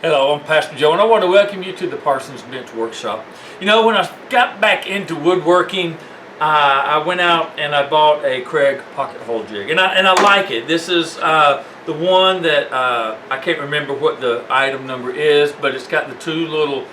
Hello, I'm Pastor Joe, and I want to welcome you to the Parson's Bench Workshop. You know, when I got back into woodworking, I went out and I bought a Craig Pocket Hold Jig, and I like it. This is the one that I can't remember what the item number is, but it's got the two little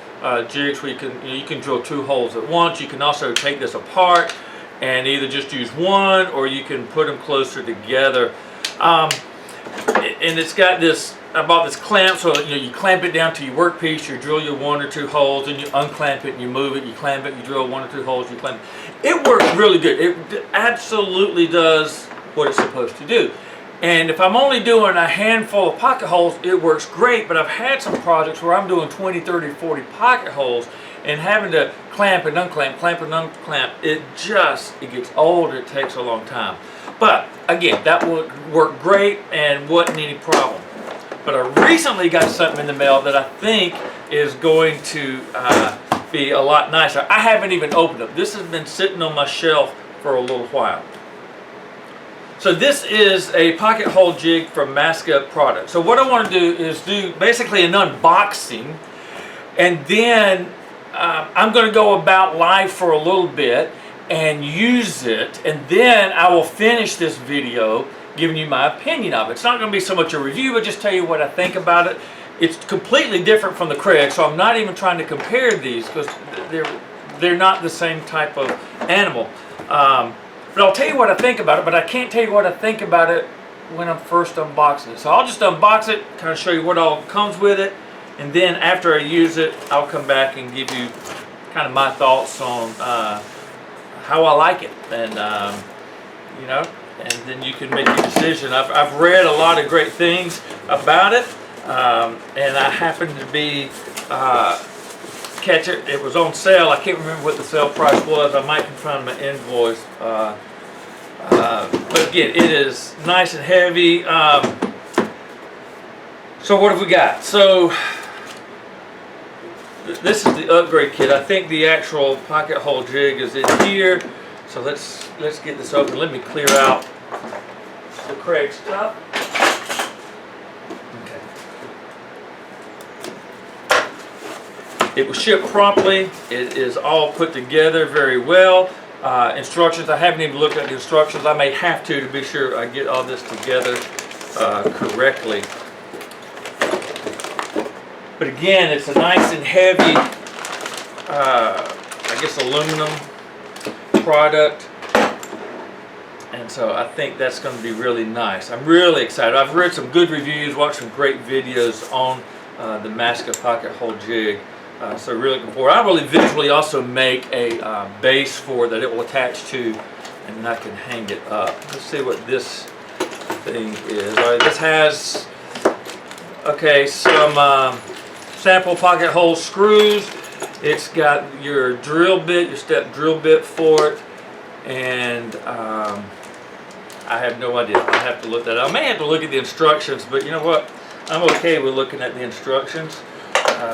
jigs where you can drill two holes at once. You can also take this apart and either just use one, or you can put them closer together. And it's got this. I bought this clamp, so you clamp it down to your workpiece, you drill your one or two holes, and you unclamp it and you move it, you clamp it, you drill one or two holes, you clamp it. It works really good. It absolutely does what it's supposed to do. And if I'm only doing a handful of pocket holes, it works great, but I've had some projects where I'm doing 20, 30, 40 pocket holes and having to clamp and unclamp, clamp and unclamp, it gets old, it takes a long time. But again, that would work great and wasn't any problem. But I recently got something in the mail that I think is going to be a lot nicer. I haven't even opened it. This has been sitting on my shelf for a little while. So this is a pocket hold jig from Massca product. So what I want to do is do basically an unboxing, and then I'm going to go about live for a little bit and use it, and then I will finish this video giving you my opinion of it. It's not going to be so much a review, but just tell you what I think about it. It's completely different from the Craig, so I'm not even trying to compare these because they're not the same type of animal. But I'll tell you what I think about it, but I can't tell you what I think about it when I'm first unboxing it. So I'll just unbox it, kind of show you what all comes with it, and then after I use it, I'll come back and give you kind of my thoughts on how I like it, and you know, and then you can make your decision. I've read a lot of great things about it, and I happened to be catch it. It was on sale. I can't remember what the sale price was. I might can find my invoice. But again, it is nice and heavy. So what have we got? So this is the upgrade kit. I think the actual pocket hold jig is in here. So let's get this open. Let me clear out the Craig stuff. Okay. It was shipped promptly. It is all put together very well. Instructions, I haven't even looked at the instructions. I may have to be sure I get all this together correctly. But again, it's a nice and heavy, I guess, aluminum product, and so I think that's going to be really nice. I'm really excited. I've read some good reviews, watched some great videos on the Massca Pocket Hold Jig, so really looking forward. I will eventually also make a base for that it will attach to, and then I can hang it up. Let's see what this thing is. All right, this has some sample pocket hole screws. It's got your drill bit, your step drill bit for it, and I have no idea. I have to look that up. I may have to look at the instructions, but you know what? I'm okay with looking at the instructions,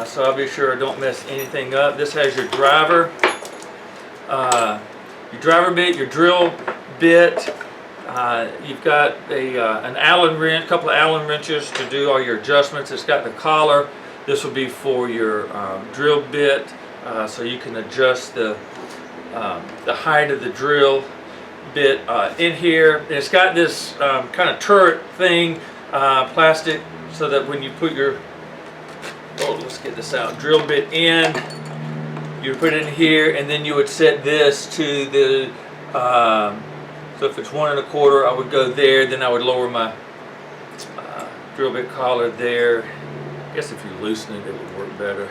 so I'll be sure I don't mess anything up. This has your driver bit, your drill bit. You've got an Allen wrench, a couple of Allen wrenches to do all your adjustments. It's got the collar. This will be for your drill bit, so you can adjust the height of the drill bit in here. And it's got this kind of turret thing, plastic, so that when you put your, let's get this out, drill bit in, you put it in here, and then you would set this to the, so if it's 1 1/4, I would go there, then I would lower my drill bit collar there. I guess if you loosen it, it would work better.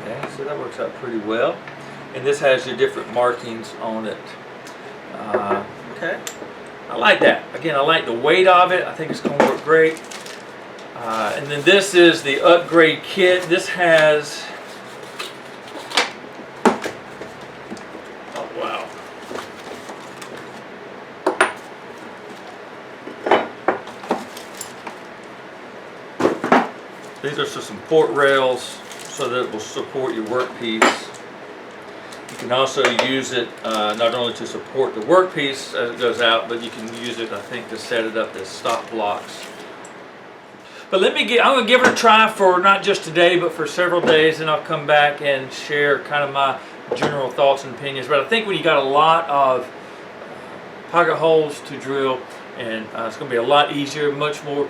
Okay, so that works out pretty well. And this has your different markings on it. Okay, I like that. Again, I like the weight of it. I think it's going to work great. And then this is the upgrade kit. This has, oh wow. These are some support rails so that it will support your workpiece. can also use it not only to support the workpiece as it goes out, but you can use it, I think, to set it up as stop blocks. But I'm going to give it a try for not just today, but for several days, and I'll come back and share kind of my general thoughts and opinions. But I think when you got a lot of pocket holes to drill, and it's going to be a lot easier, much more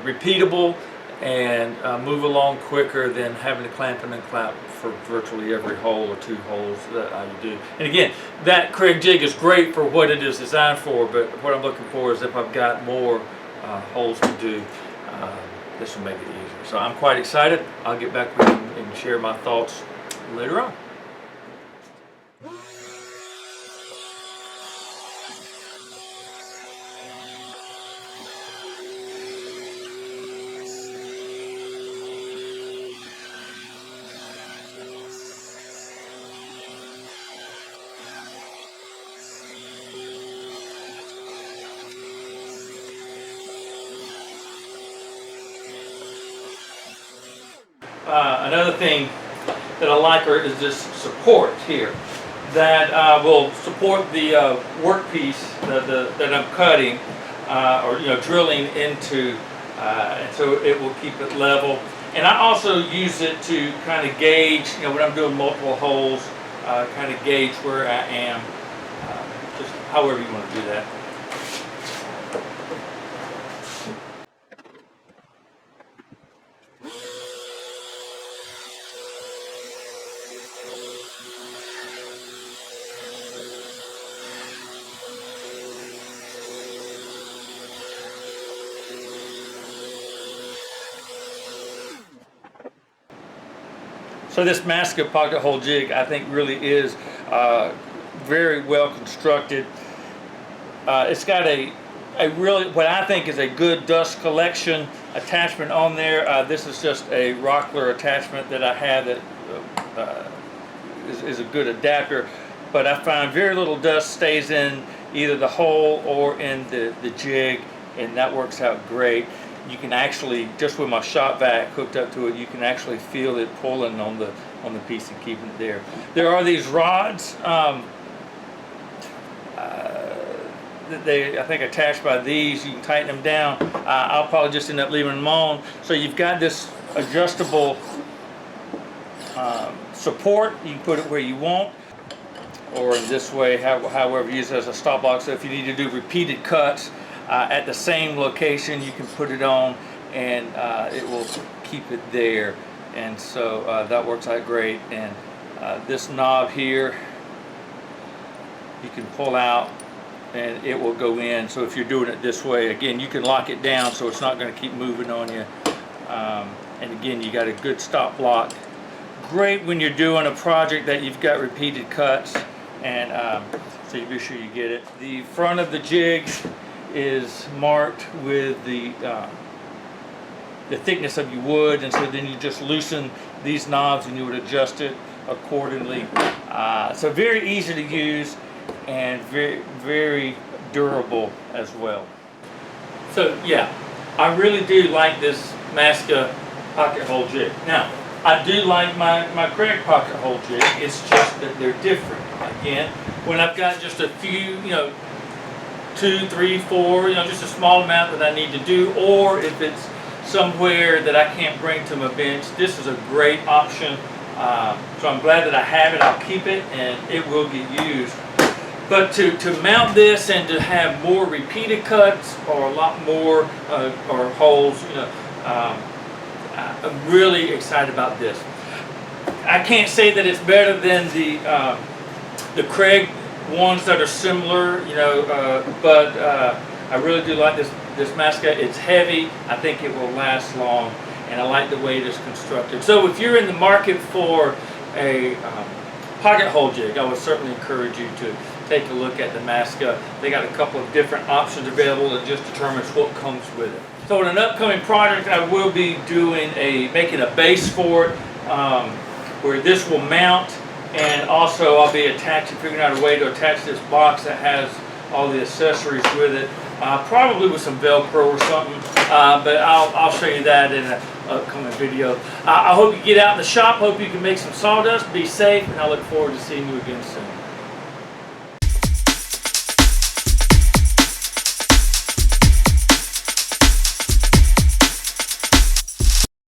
repeatable, and move along quicker than having to clamp and unclamp for virtually every hole or 2 holes that I do. And again, that Kreg jig is great for what it is designed for, but what I'm looking for is if I've got more holes to do, this will make it easier. So I'm quite excited. I'll get back with you and share my thoughts later on. Another thing that I like is this support here that will support the workpiece that I'm cutting or drilling into, and so it will keep it level. And I also use it to kind of gauge, when I'm doing multiple holes, kind of gauge where I am, just however you want to do that. So this Massca Pocket Hold Jig, I think, really is very well constructed. It's got a really, what I think is a good dust collection attachment on there. This is just a Rockler attachment that I have that is a good adapter, but I find very little dust stays in either the hole or in the jig, and that works out great. You can actually, just with my shop vac hooked up to it, you can actually feel it pulling on the piece and keeping it there. There are these rods I think attached by these. You can tighten them down. I'll probably just end up leaving them on. So you've got this adjustable support. You can put it where you want, or in this way, however you use it as a stop block. So if you need to do repeated cuts at the same location, you can put it on, and it will keep it there. And so that works out great. And this knob here, you can pull out, and it will go in. So if you're doing it this way, again, you can lock it down so it's not going to keep moving on you. And again, you got a good stop block. Great when you're doing a project that you've got repeated cuts, and so you be sure you get it. The front of the jig is marked with the thickness of your wood, and so then you just loosen these knobs and you would adjust it accordingly. So very easy to use and very, very durable as well. So yeah, I really do like this Massca Pocket Hold Jig. Now, I do like my Kreg Pocket Hold Jig. It's just that they're different. Again, when I've got just a few, 2, 3, 4, just a small amount that I need to do, or if it's somewhere that I can't bring to my bench, this is a great option. So I'm glad that I have it. I'll keep it, and it will get used. But to mount this and to have more repeated cuts or a lot more or holes, I'm really excited about this. I can't say that it's better than the Kreg ones that are similar, but I really do like this Massca. It's heavy. I think it will last long, and I like the way it is constructed. So if you're in the market for a pocket hold jig, I would certainly encourage you to take a look at the Massca. They got a couple of different options available. It just determines what comes with it. So in an upcoming project, I will be making a base for it, where this will mount, and also I'll be figuring out a way to attach this box that has all the accessories with it. probably with some Velcro or something, but I'll show you that in an upcoming video. I hope you get out in the shop, hope you can make some sawdust, be safe, and I look forward to seeing you again soon.